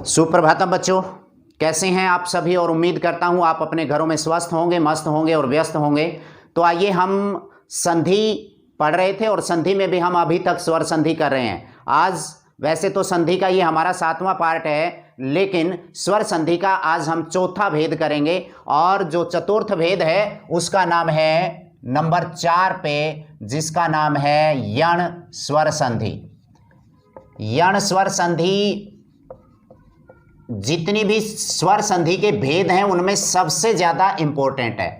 सुप्रभातम बच्चों, कैसे हैं आप सभी। और उम्मीद करता हूं आप अपने घरों में स्वस्थ होंगे, मस्त होंगे और व्यस्त होंगे। तो आइए, हम संधि पढ़ रहे थे और संधि में भी हम अभी तक स्वर संधि कर रहे हैं। आज वैसे तो संधि का ये हमारा 7वां पार्ट है, लेकिन स्वर संधि का आज हम चौथा भेद करेंगे और जो चतुर्थ भेद है उसका नाम है नंबर 4 पे, जिसका नाम है यण स्वर संधि। यण स्वर संधि, जितनी भी स्वर संधि के भेद हैं उनमें सबसे ज़्यादा इंपॉर्टेंट है,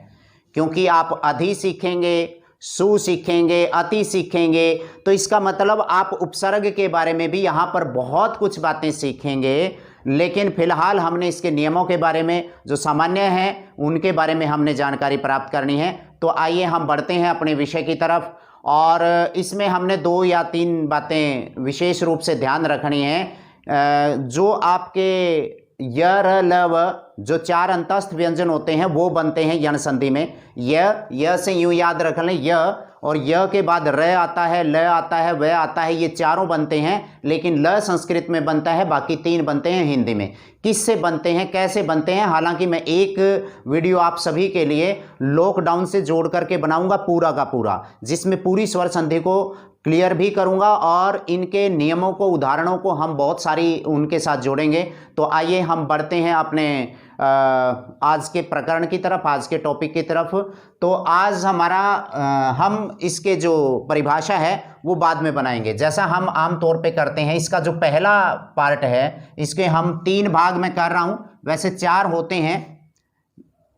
क्योंकि आप अधि सीखेंगे, सु सीखेंगे, अति सीखेंगे, तो इसका मतलब आप उपसर्ग के बारे में भी यहाँ पर बहुत कुछ बातें सीखेंगे। लेकिन फिलहाल हमने इसके नियमों के बारे में, जो सामान्य हैं उनके बारे में हमने जानकारी प्राप्त करनी है। तो आइए हम बढ़ते हैं अपने विषय की तरफ, और इसमें हमने 2 या 3 बातें विशेष रूप से ध्यान रखनी है। जो आपके य र ल व जो 4 अंतस्थ व्यंजन होते हैं वो बनते हैं यण संधि में। य से यूं याद रख लें, य और य के बाद र आता है, ल आता है, व आता है, ये चारों बनते हैं। लेकिन ल संस्कृत में बनता है, बाकी 3 बनते हैं हिंदी में। किससे बनते हैं, कैसे बनते हैं, हालांकि मैं एक वीडियो आप सभी के लिए लॉकडाउन से जोड़ करके बनाऊंगा पूरा का पूरा, जिसमें पूरी स्वर संधि को क्लियर भी करूंगा और इनके नियमों को, उदाहरणों को हम बहुत सारी उनके साथ जोड़ेंगे। तो आइए हम बढ़ते हैं अपने आज के प्रकरण की तरफ, आज के टॉपिक की तरफ। तो आज हमारा हम इसके जो परिभाषा है वो बाद में बनाएंगे, जैसा हम आम तौर पे करते हैं। इसका जो पहला पार्ट है इसके हम 3 भाग में कर रहा हूं, वैसे 4 होते हैं।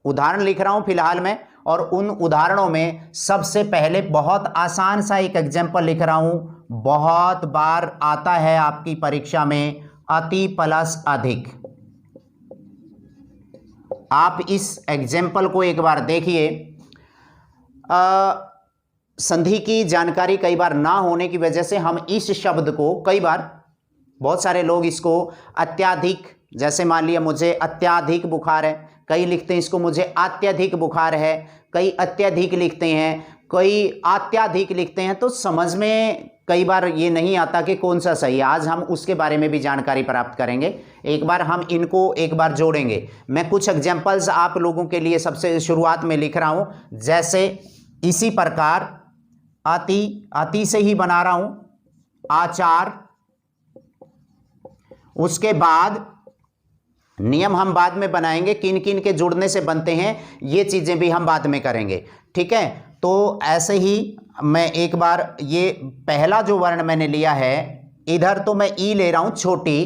उदाहरण लिख रहा हूं फिलहाल में, और उन उदाहरणों में सबसे पहले बहुत आसान सा एक एग्जाम्पल लिख रहा हूं, बहुत बार आता है आपकी परीक्षा में, अति प्लस अधिक। आप इस एग्जाम्पल को एक बार देखिए। संधि की जानकारी कई बार ना होने की वजह से हम इस शब्द को कई बार, बहुत सारे लोग इसको अत्याधिक, जैसे मान लिया मुझे अत्याधिक बुखार है, कई लिखते हैं इसको मुझे अत्यधिक बुखार है, कई अत्यधिक लिखते हैं, कई अत्याधिक लिखते हैं। तो समझ में कई बार ये नहीं आता कि कौन सा सही है। आज हम उसके बारे में भी जानकारी प्राप्त करेंगे। एक बार हम इनको एक बार जोड़ेंगे। मैं कुछ एग्जाम्पल्स आप लोगों के लिए सबसे शुरुआत में लिख रहा हूं, जैसे इसी प्रकार अति से ही बना रहा हूं, आचार। उसके बाद नियम हम बाद में बनाएंगे, किन किन के जुड़ने से बनते हैं ये चीजें भी हम बाद में करेंगे, ठीक है। तो ऐसे ही मैं एक बार, ये पहला जो वर्ण मैंने लिया है, इधर तो मैं ई ले रहा हूं छोटी,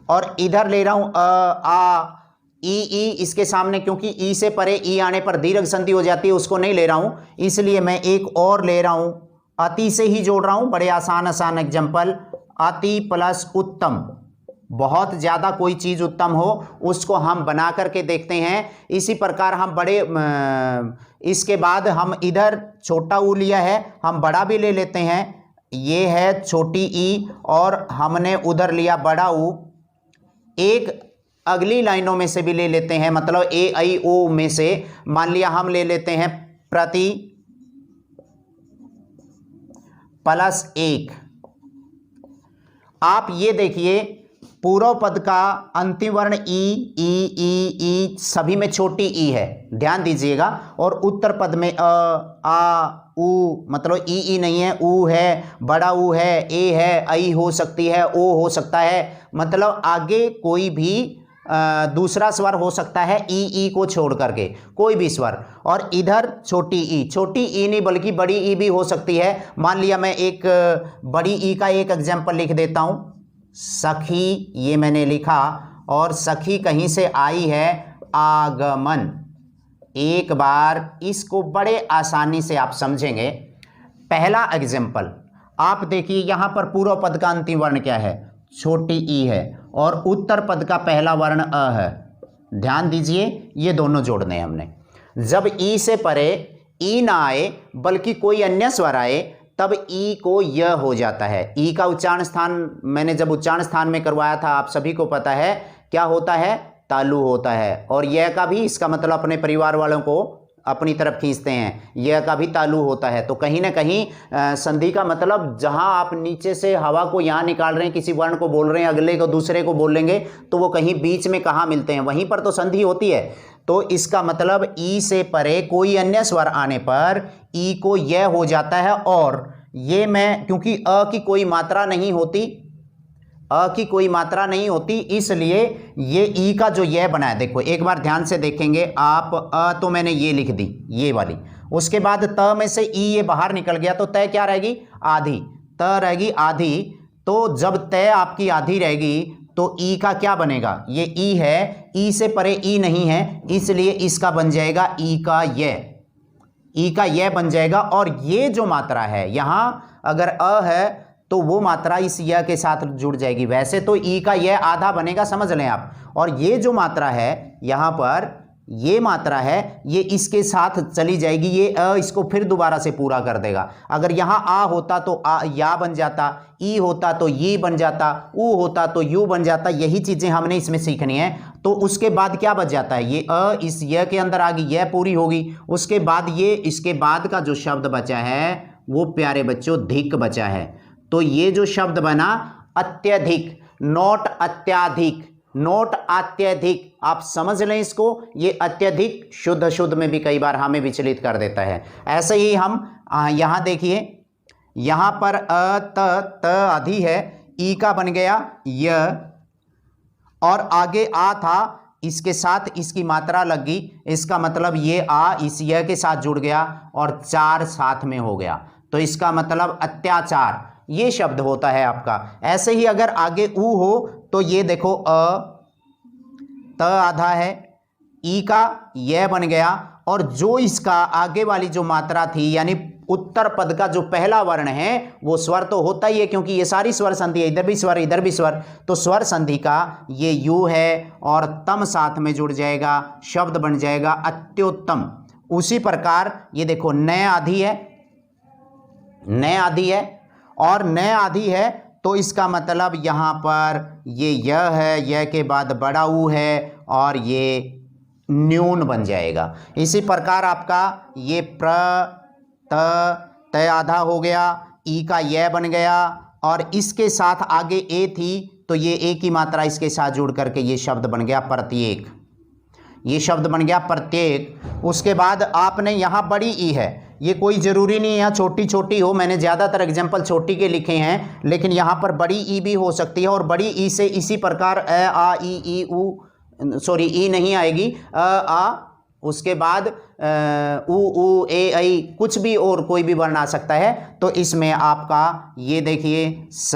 और इधर ले रहा हूं आ ई इसके सामने, क्योंकि ई से परे ई आने पर दीर्घ संधि हो जाती है, उसको नहीं ले रहा हूं, इसलिए मैं एक और ले रहा हूं, अति से ही जोड़ रहा हूं। बड़े आसान एग्जाम्पल, अति प्लस उत्तम। बहुत ज़्यादा कोई चीज़ उत्तम हो उसको हम बना करके देखते हैं। इसी प्रकार हम बड़े, इसके बाद हम इधर छोटा ऊ लिया है, हम बड़ा भी ले लेते हैं, ये है छोटी ई, और हमने उधर लिया बड़ा ऊ। एक अगली लाइनों में से भी ले लेते हैं, मतलब ए आई ओ में से मान लिया हम ले लेते हैं प्रति प्लस 1। आप ये देखिए, पूर्व पद का अंतिम वर्ण ई सभी में छोटी ई है, ध्यान दीजिएगा। और उत्तर पद में आ उ, मतलब ई नहीं है, ऊ है, बड़ा ऊ है, ए है, आई हो सकती है, ओ हो सकता है, मतलब आगे कोई भी दूसरा स्वर हो सकता है ई को छोड़ करके, कोई भी स्वर। और इधर छोटी ई नहीं बल्कि बड़ी ई भी हो सकती है। मान लिया मैं एक बड़ी ई का एक एग्जाम्पल लिख देता हूं, सखी, ये मैंने लिखा, और सखी कहीं से आई है, आगमन। एक बार इसको बड़े आसानी से आप समझेंगे। पहला एग्जाम्पल आप देखिए, यहां पर पूर्व पद का अंतिम वर्ण क्या है, छोटी ई है, और उत्तर पद का पहला वर्ण अ है। ध्यान दीजिए, ये दोनों जोड़ने हैं हमने। जब ई से परे ई ना आए बल्कि कोई अन्य स्वर आए, तब ई को य हो जाता है। ई का उच्चारण स्थान मैंने जब उच्चारण स्थान में करवाया था, आप सभी को पता है क्या होता है, तालु होता है। और यह का भी, इसका मतलब अपने परिवार वालों को अपनी तरफ खींचते हैं, य का भी तालु होता है। तो कहीं ना कहीं संधि का मतलब जहां आप नीचे से हवा को यहां निकाल रहे हैं, किसी वर्ण को बोल रहे हैं, अगले को दूसरे को बोलेंगे, तो वो कहीं बीच में कहाँ मिलते हैं, वहीं पर तो संधि होती है। तो इसका मतलब ई से परे कोई अन्य स्वर आने पर ई को य हो जाता है। और ये मैं, क्योंकि अ की कोई मात्रा नहीं होती, अ की कोई मात्रा नहीं होती, इसलिए ये ई का जो यह बना है, देखो एक बार ध्यान से देखेंगे आप, अ तो मैंने ये लिख दी ये वाली, उसके बाद त में से ई ये बाहर निकल गया, तो तय क्या रहेगी, आधी, त रहेगी आधी। तो जब तय आपकी आधी रहेगी तो ई का क्या बनेगा, ये ई है, ई से परे ई नहीं है, इसलिए इसका बन जाएगा ई का यह, ई का यह बन जाएगा। और ये जो मात्रा है यहां अगर अ है तो वो मात्रा इस य के साथ जुड़ जाएगी। वैसे तो ई का यह आधा बनेगा, समझ लें आप। और ये जो मात्रा है यहां पर, ये मात्रा है, ये इसके साथ चली जाएगी, ये अ इसको फिर दोबारा से पूरा कर देगा। अगर यहां आ होता तो आ या बन जाता, ई होता तो ये बन जाता, ऊ होता तो यू बन जाता। यही चीजें हमने इसमें सीखनी है। तो उसके बाद क्या बच जाता है, ये अ इस य के अंदर आ गई, यह पूरी होगी। उसके बाद ये, इसके बाद का जो शब्द बचा है वो प्यारे बच्चों धिक बचा है। तो ये जो शब्द बना अत्यधिक, नोट अत्याधिक, नोट अत्यधिक, आप समझ लें इसको। ये अत्यधिक शुद्ध शुद्ध में भी कई बार हमें विचलित कर देता है। ऐसे ही हम यहां देखिए, यहां पर अ त आधी है, ई का बन गया य, और आगे आ था, इसके साथ इसकी मात्रा लग गई, इसका मतलब ये आ इस य के साथ जुड़ गया और चार साथ में हो गया। तो इसका मतलब अत्याचार ये शब्द होता है आपका। ऐसे ही अगर आगे ऊ हो तो ये देखो अ त आधा है, ई का यह बन गया, और जो इसका आगे वाली जो मात्रा थी यानी उत्तर पद का जो पहला वर्ण है वो स्वर तो होता ही है, क्योंकि ये सारी स्वर संधि है, इधर भी स्वर इधर भी स्वर। तो स्वर संधि का ये यू है और तम साथ में जुड़ जाएगा, शब्द बन जाएगा अत्युत्तम। उसी प्रकार ये देखो न आधी है, न आधी है और न आधी है, तो इसका मतलब यहां पर ये य है, य के बाद बड़ा ऊ है और ये न्यून बन जाएगा। इसी प्रकार आपका ये प्र त आधा हो गया, ई का यह बन गया, और इसके साथ आगे ए थी तो ये ए की मात्रा इसके साथ जुड़ करके ये शब्द बन गया प्रत्येक, ये शब्द बन गया प्रत्येक। उसके बाद आपने यहाँ बड़ी ई है, ये कोई ज़रूरी नहीं है यहाँ छोटी छोटी हो, मैंने ज़्यादातर एग्जाम्पल छोटी के लिखे हैं, लेकिन यहाँ पर बड़ी ई भी हो सकती है। और बड़ी ई से इसी प्रकार अ आ ई ऊ, सॉरी ई नहीं आएगी, अ आ, उसके बाद ऊ ए ऐ, कुछ भी और कोई भी वर्ण आ सकता है। तो इसमें आपका ये देखिए स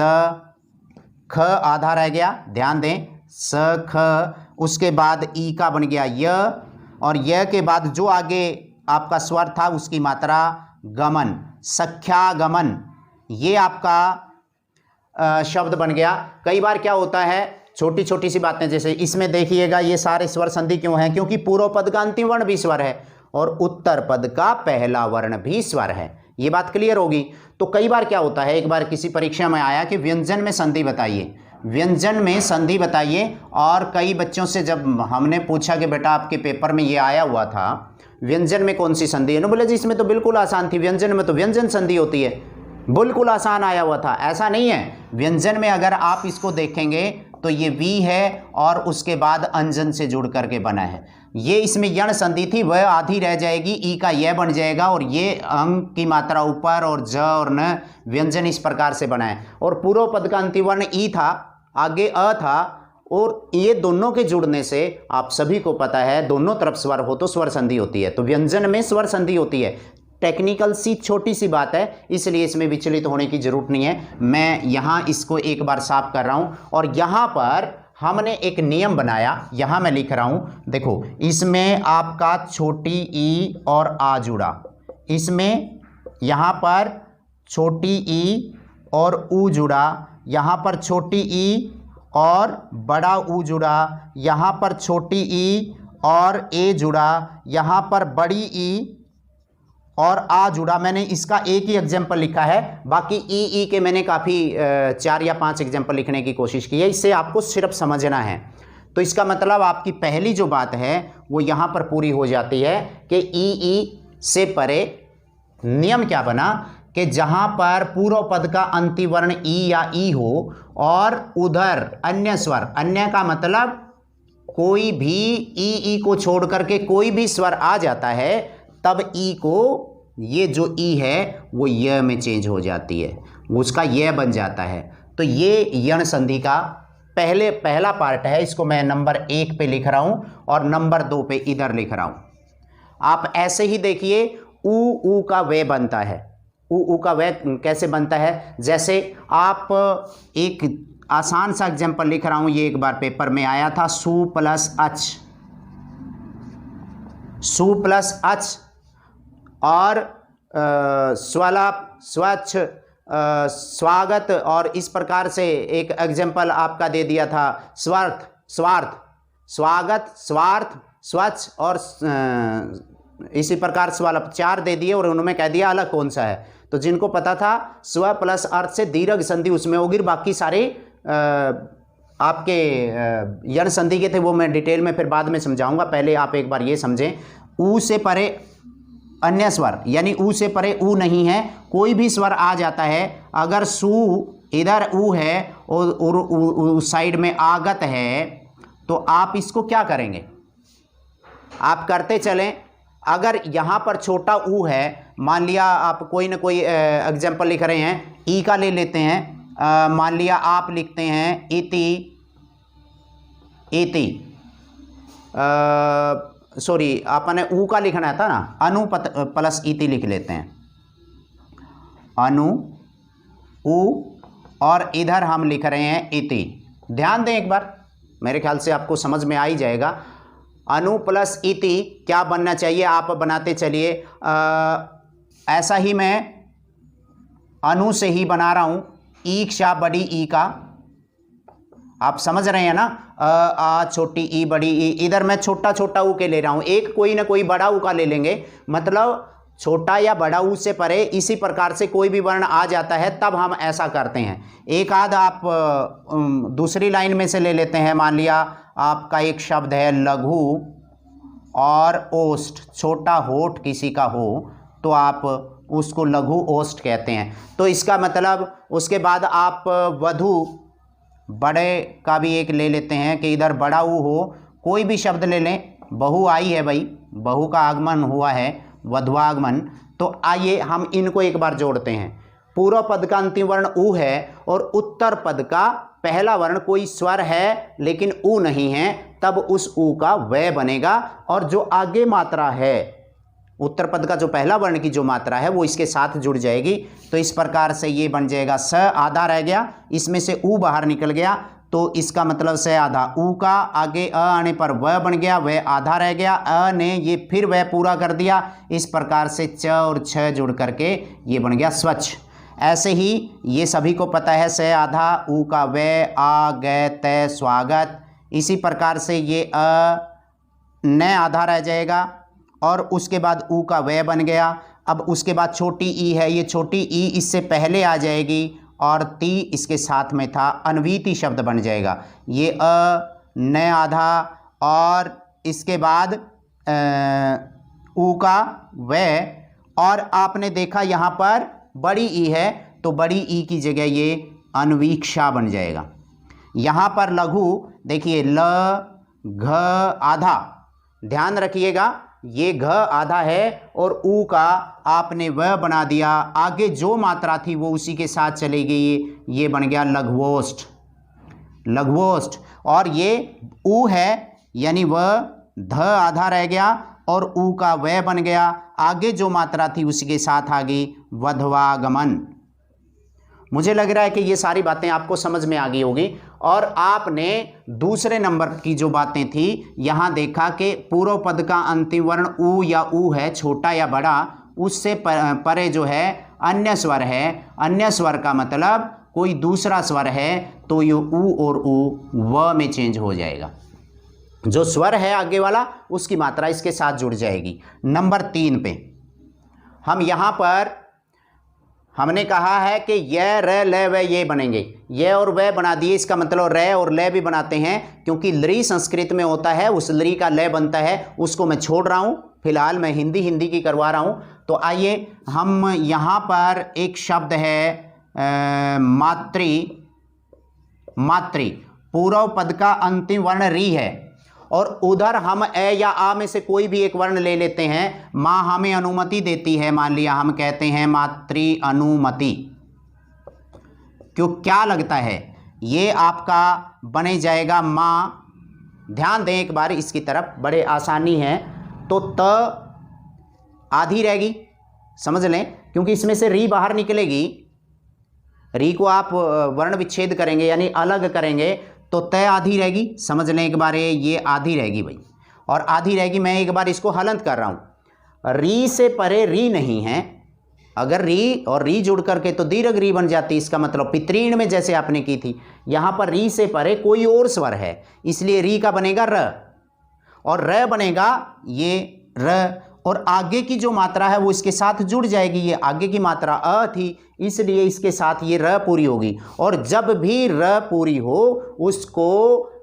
ख आधा रह गया, ध्यान दें, स ख, उसके बाद ई का बन गया य, और य के बाद जो आगे आपका स्वर था उसकी मात्रा गमन, सख्यागमन, ये आपका शब्द बन गया। कई बार क्या होता है, छोटी छोटी सी बातें, जैसे इसमें देखिएगा ये सारे स्वर संधि क्यों हैं, क्योंकि पूर्व पद का अंतिम वर्ण भी स्वर है और उत्तर पद का पहला वर्ण भी स्वर है। ये बात क्लियर होगी। तो कई बार क्या होता है, एक बार किसी परीक्षा में आया कि व्यंजन में संधि बताइए, व्यंजन में संधि बताइए, और कई बच्चों से जब हमने पूछा कि बेटा आपके पेपर में ये आया हुआ था, व्यंजन में कौन सी संधि है, ना बोले जी इसमें तो बिल्कुल आसान थी, व्यंजन में तो व्यंजन संधि होती है, बिल्कुल आसान आया हुआ था। ऐसा नहीं है, व्यंजन में अगर आप इसको देखेंगे तो ये वी है और उसके बाद अंजन से जुड़ करके बना है। ये इसमें यण संधि थी, वह आधी रह जाएगी, ई का यह बन जाएगा, और ये अंग की मात्रा ऊपर और ज और न, व्यंजन इस प्रकार से बना है। और पूर्व पद का अंतिम वर्ण ई था, आगे अ था, और ये दोनों के जुड़ने से आप सभी को पता है दोनों तरफ स्वर हो तो स्वर संधि होती है। तो व्यंजन में स्वर संधि होती है। टेक्निकल सी छोटी सी बात है, इसलिए इसमें विचलित होने की जरूरत नहीं है। मैं यहाँ इसको एक बार साफ कर रहा हूँ, और यहाँ पर हमने एक नियम बनाया, यहाँ मैं लिख रहा हूँ, देखो इसमें आपका छोटी ई और आ जुड़ा, इसमें यहाँ पर छोटी ई और ऊ जुड़ा, यहाँ पर छोटी ई और बड़ा ऊ जुड़ा, यहाँ पर छोटी ई और ए जुड़ा, यहाँ पर बड़ी ई और आ जुड़ा। मैंने इसका एक ही एग्जाम्पल लिखा है, बाकी ई के मैंने काफ़ी 4 या 5 एग्जाम्पल लिखने की कोशिश की है, इससे आपको सिर्फ समझना है। तो इसका मतलब आपकी पहली जो बात है वो यहाँ पर पूरी हो जाती है कि ई से परे नियम क्या बना कि जहाँ पर पूर्व पद का अंतिम वर्ण ई या ई हो और उधर अन्य स्वर, अन्य का मतलब कोई भी ई को छोड़ करके कोई भी स्वर आ जाता है, तब ई को, ये जो ई है वो य में चेंज हो जाती है, उसका य बन जाता है। तो ये यण संधि का पहला पार्ट है। इसको मैं नंबर 1 पे लिख रहा हूँ और नंबर 2 पे इधर लिख रहा हूँ। आप ऐसे ही देखिए, ऊ का वे बनता है। ऊ का वे कैसे बनता है? जैसे आप एक आसान सा एग्जाम्पल लिख रहा हूँ, ये एक बार पेपर में आया था, सु प्लस अच, सु प्लस अच और स्वलाप, स्वच्छ, स्वागत, और इस प्रकार से एक एग्जाम्पल आपका दे दिया था, स्वार्थ, स्वार्थ, स्वागत, स्वार्थ, स्वच्छ और इसी प्रकार स्वलाप, 4 दे दिए और उन्होंने कह दिया अलग कौन सा है। तो जिनको पता था स्व प्लस अर्थ से दीर्घ संधि उसमें होगी, बाकी सारे आपके यण संधि के थे, वो मैं डिटेल में फिर बाद में समझाऊंगा। पहले आप एक बार ये समझें, ऊ से परे अन्य स्वर, यानी ऊ से परे ऊ नहीं है, कोई भी स्वर आ जाता है। अगर सु इधर ऊ है और साइड में आगत है, तो आप इसको क्या करेंगे? आप करते चलें। अगर यहाँ पर छोटा ऊ है, मान लिया आप कोई ना कोई एग्जाम्पल लिख रहे हैं, ई का ले लेते हैं, मान लिया आप लिखते हैं इति, इति, सॉरी आपने ऊ का लिखना था ना, अनु प्लस इति लिख लेते हैं, अनु, ऊ, और इधर हम लिख रहे हैं इति। ध्यान दें एक बार, मेरे ख्याल से आपको समझ में आ ही जाएगा। अनु प्लस इति क्या बनना चाहिए, आप बनाते चलिए। ऐसा ही मैं अनु से ही बना रहा हूँ, ईक्षा बड़ी ई का, आप समझ रहे हैं ना, आ छोटी ई बड़ी ई, इधर मैं छोटा छोटा ऊ के ले रहा हूँ, एक कोई ना कोई बड़ा ऊ का ले लेंगे, मतलब छोटा या बड़ा ऊ से परे इसी प्रकार से कोई भी वर्ण आ जाता है, तब हम ऐसा करते हैं। एक आध आप दूसरी लाइन में से ले लेते हैं, मान लिया आपका एक शब्द है लघु और ओष्ठ, छोटा होठ किसी का हो तो आप उसको लघु ओष्ठ कहते हैं। तो इसका मतलब उसके बाद आप वधु, बड़े का भी एक ले लेते हैं कि इधर बड़ा ऊ हो, कोई भी शब्द ले लें, बहु आई है भाई, बहु का आगमन हुआ है, वधुआगमन। तो आइए हम इनको एक बार जोड़ते हैं। पूर्व पद का अंतिम वर्ण ऊ है और उत्तर पद का पहला वर्ण कोई स्वर है लेकिन ऊ नहीं है, तब उस ऊ का वे बनेगा, और जो आगे मात्रा है, उत्तर पद का जो पहला वर्ण की जो मात्रा है वो इसके साथ जुड़ जाएगी। तो इस प्रकार से ये बन जाएगा, स आधा रह गया, इसमें से ऊ बाहर निकल गया, तो इसका मतलब स आधा, ऊ का आगे अ आने पर व बन गया, वह आधा रह गया, अ ने ये फिर वह पूरा कर दिया। इस प्रकार से च और छ जुड़ करके ये बन गया स्वच्छ। ऐसे ही ये सभी को पता है, स आधा, ऊ का वे, आ गए तय स्वागत। इसी प्रकार से ये अ न आधा रह जाएगा और उसके बाद ऊ का वे बन गया। अब उसके बाद छोटी ई है, ये छोटी ई इससे पहले आ जाएगी और ती इसके साथ में था, अन्वीति शब्द बन जाएगा। ये अ न आधा और इसके बाद ऊ का वे, और आपने देखा यहाँ पर बड़ी ई है तो बड़ी ई की जगह ये अन्वीक्षा बन जाएगा। यहाँ पर लघु देखिए, ल घ आधा, ध्यान रखिएगा ये घ आधा है और ऊ का आपने व बना दिया, आगे जो मात्रा थी वो उसी के साथ चली गई, ये बन गया लघवोष्ठ, लघवोष्ठ। और ये ऊ है यानी व, ध आधा रह गया और ऊ का व बन गया, आगे जो मात्रा थी उसी के साथ आ गई वधवागमन। मुझे लग रहा है कि ये सारी बातें आपको समझ में आ गई होगी। और आपने दूसरे नंबर की जो बातें थी यहाँ देखा कि पूर्व पद का अंतिम वर्ण ऊ या ऊ है, छोटा या बड़ा, उससे परे जो है अन्य स्वर है। अन्य स्वर का मतलब कोई दूसरा स्वर है, तो ये ऊ और ऊ व में चेंज हो जाएगा। जो स्वर है आगे वाला उसकी मात्रा इसके साथ जुड़ जाएगी। नंबर 3 पे हम यहाँ पर हमने कहा है कि य र ल व ये बनेंगे, ये और वह बना दिए, इसका मतलब र और ल भी बनाते हैं, क्योंकि लरी संस्कृत में होता है, उस लरी का ल बनता है, उसको मैं छोड़ रहा हूँ। फिलहाल मैं हिंदी की करवा रहा हूँ। तो आइए हम यहाँ पर एक शब्द है मातृ, पूर्व पद का अंतिम वर्ण री है, और उधर हम ए या आ में से कोई भी एक वर्ण ले लेते हैं। माँ हमें अनुमति देती है, मान लिया हम कहते हैं मातृ अनुमति। क्यों, क्या लगता है ये आपका बने जाएगा माँ। ध्यान दें एक बार इसकी तरफ, बड़े आसानी है। तो त आधी रहेगी, समझ लें, क्योंकि इसमें से री बाहर निकलेगी। री को आप वर्ण विच्छेद करेंगे यानी अलग करेंगे तो तय आधी रहेगी, समझ लें एक बार, ये आधी रहेगी भाई, और आधी रहेगी। मैं एक बार इसको हलंत कर रहा हूँ। री से परे री नहीं है, अगर री और री जुड़ करके तो दीर्घ री बन जाती, इसका मतलब पितृण में जैसे आपने की थी। यहाँ पर री से परे कोई और स्वर है, इसलिए री का बनेगा र, और र बनेगा ये र, और आगे की जो मात्रा है वो इसके साथ जुड़ जाएगी। ये आगे की मात्रा अ थी, इसलिए इसके साथ ये र पूरी होगी। और जब भी र पूरी हो उसको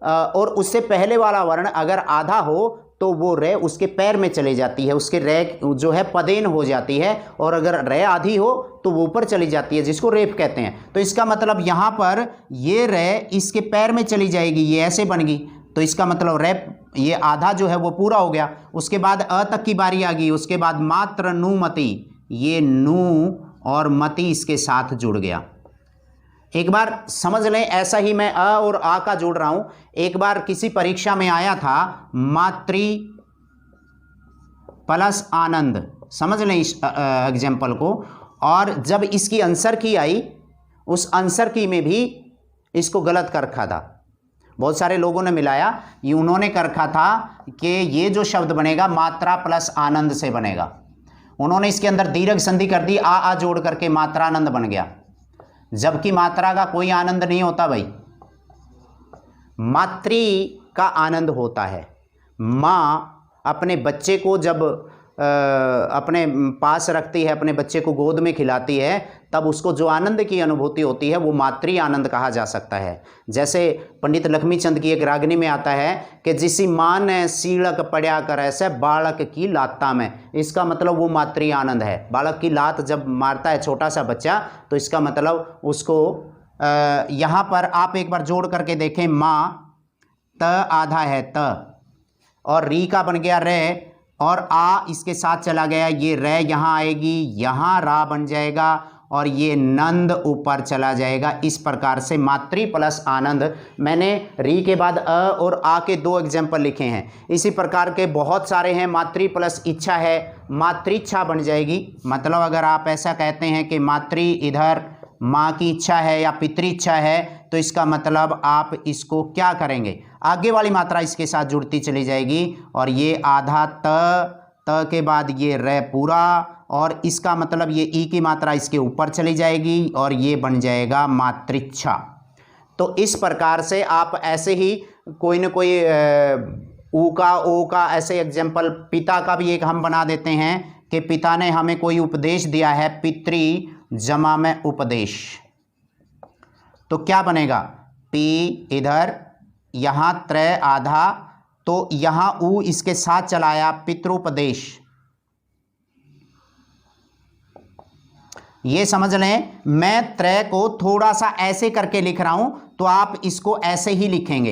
और उससे पहले वाला वर्ण अगर आधा हो तो वो रे उसके पैर में चली जाती है, उसके रे जो है पदेन हो जाती है, और अगर रे आधी हो तो वो ऊपर चली जाती है, जिसको रेप कहते हैं। तो इसका मतलब यहाँ पर ये रे इसके पैर में चली जाएगी, ये ऐसे बन गई, तो इसका मतलब रेप ये आधा जो है वो पूरा हो गया। उसके बाद अ तक की बारी आ गई, उसके बाद मात्र नुमति, ये नु और मति इसके साथ जुड़ गया। एक बार समझ लें, ऐसा ही मैं अ और आ का जोड़ रहा हूं। एक बार किसी परीक्षा में आया था मातृ प्लस आनंद, समझ लें इस एग्जाम्पल को, और जब इसकी आंसर की आई, उस आंसर की में भी इसको गलत कर रखा था। बहुत सारे लोगों ने मिलाया, ये उन्होंने कर रखा था कि ये जो शब्द बनेगा मात्रा प्लस आनंद से बनेगा। उन्होंने इसके अंदर दीर्घ संधि कर दी, आ जोड़ करके मात्रानंद बन गया, जबकि मात्रा का कोई आनंद नहीं होता भाई, मातृ का आनंद होता है। माँ अपने बच्चे को जब अपने पास रखती है, अपने बच्चे को गोद में खिलाती है, तब उसको जो आनंद की अनुभूति होती है वो मातृ आनंद कहा जा सकता है। जैसे पंडित लक्ष्मीचंद की एक रागनी में आता है कि जिसी माँ ने सीड़क पड़ा कर ऐसे बालक की लाता में, इसका मतलब वो मातृ आनंद है। बालक की लात जब मारता है छोटा सा बच्चा, तो इसका मतलब उसको यहाँ पर आप एक बार जोड़ करके देखें, माँ त आधा है त, और री का बन गया रे, और आ इसके साथ चला गया, ये रे यहाँ आएगी, यहाँ रा बन जाएगा, और ये नंद ऊपर चला जाएगा। इस प्रकार से मातृ प्लस आनंद, मैंने री के बाद अ और आ के 2 एग्जाम्पल लिखे हैं। इसी प्रकार के बहुत सारे हैं। मातृ प्लस इच्छा है, मातृच्छा बन जाएगी। मतलब अगर आप ऐसा कहते हैं कि मातृ इधर माँ की इच्छा है या पितृइच्छा है, तो इसका मतलब आप इसको क्या करेंगे, आगे वाली मात्रा इसके साथ जुड़ती चली जाएगी, और ये आधा त के बाद ये रे पूरा, और इसका मतलब ये ई की मात्रा इसके ऊपर चली जाएगी, और ये बन जाएगा मातृच्छा। तो इस प्रकार से आप ऐसे ही कोई न कोई ऊ का ओ का ऐसे एग्जाम्पल, पिता का भी एक हम बना देते हैं कि पिता ने हमें कोई उपदेश दिया है, पितृ जमा में उपदेश, तो क्या बनेगा, पी इधर, यहाँ त्रय आधा, तो यहाँ ऊ इसके साथ चलाया, पितृपदेश। ये समझ लें, मैं त्रय को थोड़ा सा ऐसे करके लिख रहा हूं, तो आप इसको ऐसे ही लिखेंगे,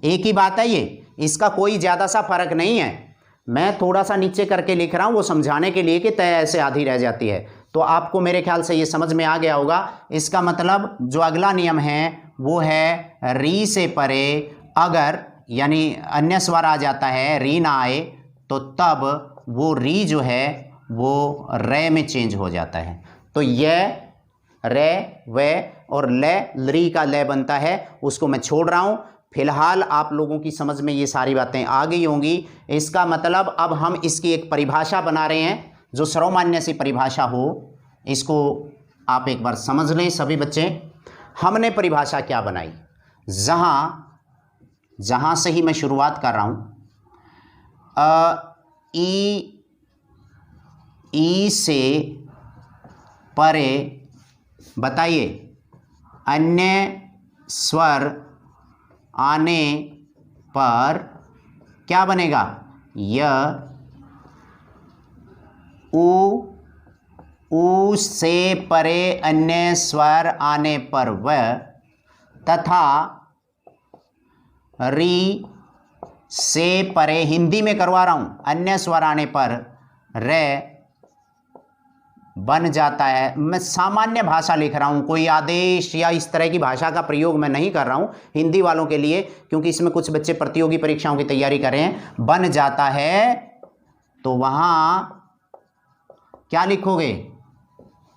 एक ही बात है ये, इसका कोई ज़्यादा सा फर्क नहीं है। मैं थोड़ा सा नीचे करके लिख रहा हूं वो समझाने के लिए कि तय ऐसे आधी रह जाती है। तो आपको मेरे ख्याल से ये समझ में आ गया होगा। इसका मतलब जो अगला नियम है वो है री से परे अगर यानी अन्य स्वर आ जाता है, री ना आए, तो तब वो री जो है वो रे में चेंज हो जाता है। तो यह रे वे और लरी का ले बनता है, उसको मैं छोड़ रहा हूँ। फिलहाल आप लोगों की समझ में ये सारी बातें आ गई होंगी। इसका मतलब अब हम इसकी एक परिभाषा बना रहे हैं जो सर्वमान्य सी परिभाषा हो। इसको आप एक बार समझ लें सभी बच्चे। हमने परिभाषा क्या बनाई, जहाँ से ही मैं शुरुआत कर रहा हूँ, ई से परे बताइए, अन्य स्वर आने पर क्या बनेगा? य, उ से परे अन्य स्वर आने पर व, तथा री से परे, हिंदी में करवा रहा हूं, अन्य स्वर आने पर रे बन जाता है। मैं सामान्य भाषा लिख रहा हूं, कोई आदेश या इस तरह की भाषा का प्रयोग मैं नहीं कर रहा हूं हिंदी वालों के लिए, क्योंकि इसमें कुछ बच्चे प्रतियोगी परीक्षाओं की तैयारी कर रहे हैं। बन जाता है तो वहां क्या लिखोगे?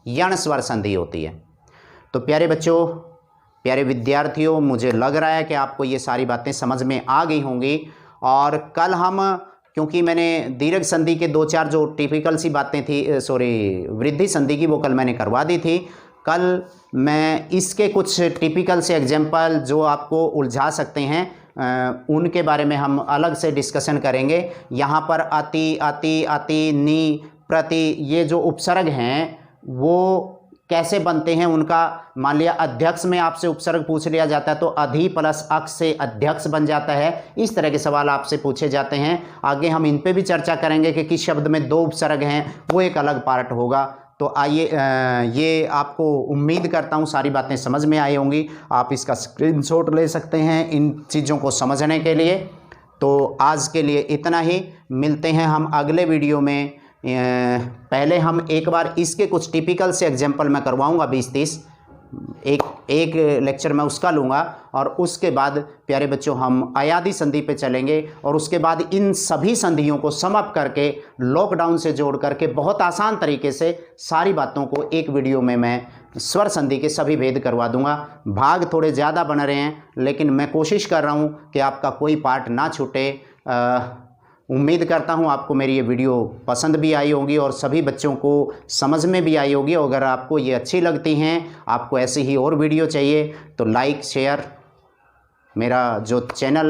यण स्वर संधि होती है। तो प्यारे बच्चों, प्यारे विद्यार्थियों, मुझे लग रहा है कि आपको ये सारी बातें समझ में आ गई होंगी। और कल हम, क्योंकि मैंने दीर्घ संधि के 2-4 जो टिपिकल सी बातें थी, वृद्धि संधि की, वो कल मैंने करवा दी थी। कल मैं इसके कुछ टिपिकल से एग्जाम्पल जो आपको उलझा सकते हैं, उनके बारे में हम अलग से डिस्कशन करेंगे। यहाँ पर अति, अति, अति, नी, प्रति, ये जो उपसर्ग हैं वो कैसे बनते हैं उनका, मान लिया अध्यक्ष में आपसे उपसर्ग पूछ लिया जाता है तो अधि प्लस अक्ष से अध्यक्ष बन जाता है। इस तरह के सवाल आपसे पूछे जाते हैं। आगे हम इन पे भी चर्चा करेंगे कि किस शब्द में 2 उपसर्ग हैं, वो एक अलग पार्ट होगा। तो आइए, ये आपको उम्मीद करता हूँ सारी बातें समझ में आई होंगी। आप इसका स्क्रीनशॉट ले सकते हैं इन चीज़ों को समझने के लिए। तो आज के लिए इतना ही, मिलते हैं हम अगले वीडियो में। पहले हम एक बार इसके कुछ टिपिकल से एग्जाम्पल मैं करवाऊंगा 20-30, एक लेक्चर में उसका लूँगा, और उसके बाद प्यारे बच्चों हम अयादि संधि पे चलेंगे, और उसके बाद इन सभी संधियों को समाप्त करके लॉकडाउन से जोड़ करके बहुत आसान तरीके से सारी बातों को एक वीडियो में मैं स्वर संधि के सभी भेद करवा दूंगा। भाग थोड़े ज़्यादा बन रहे हैं, लेकिन मैं कोशिश कर रहा हूँ कि आपका कोई पार्ट ना छूटे। उम्मीद करता हूँ आपको मेरी ये वीडियो पसंद भी आई होगी और सभी बच्चों को समझ में भी आई होगी। अगर आपको ये अच्छी लगती हैं, आपको ऐसी ही और वीडियो चाहिए, तो लाइक, शेयर, मेरा जो चैनल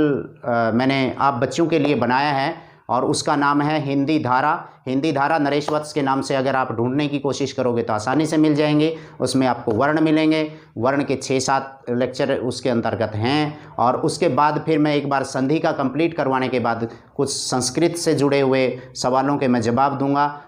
मैंने आप बच्चों के लिए बनाया है और उसका नाम है हिंदी धारा। हिंदी धारा नरेश वत्स के नाम से अगर आप ढूंढने की कोशिश करोगे तो आसानी से मिल जाएंगे। उसमें आपको वर्ण मिलेंगे, वर्ण के 6-7 लेक्चर उसके अंतर्गत हैं। और उसके बाद फिर मैं एक बार संधि का कंप्लीट करवाने के बाद कुछ संस्कृत से जुड़े हुए सवालों के मैं जवाब दूंगा।